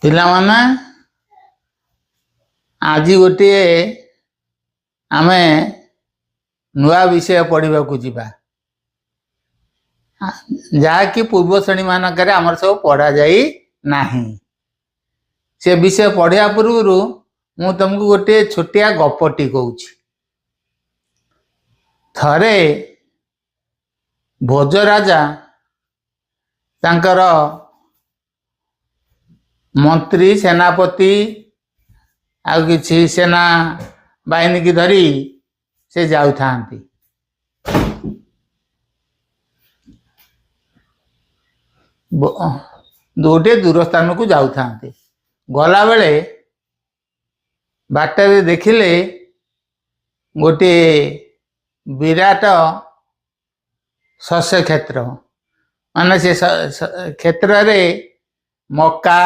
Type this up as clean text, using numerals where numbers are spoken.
ପିଲାମାନେ ଆଜି ଗୋଟିଏ ଆମେ ନୂଆ ବିଷୟ ପଢ଼ିବାକୁ ଯିବା, ଯାହାକି ପୂର୍ବ ଶ୍ରେଣୀ ମାନଙ୍କରେ ଆମର ସବୁ ପଢ଼ାଯାଇ ନାହିଁ। ସେ ବିଷୟ ପଢ଼ିବା ପୂର୍ବରୁ ମୁଁ ତମକୁ ଗୋଟିଏ ଛୋଟିଆ ଗପଟି କହୁଛି। ଥରେ ଭୋଜରାଜା ତାଙ୍କର ମନ୍ତ୍ରୀ ସେନାପତି ଆଉ କିଛି ସେନା ବାହିନୀ କି ଧରି ସେ ଯାଉଥାନ୍ତି। ଗୋଟିଏ ଦୂର ସ୍ଥାନକୁ ଯାଉଥାନ୍ତି। ଗଲାବେଳେ ବାଟରେ ଦେଖିଲେ ଗୋଟିଏ ବିରାଟ ଶସ୍ୟ କ୍ଷେତ୍ର, ମାନେ ସେ କ୍ଷେତ୍ରରେ ମକା,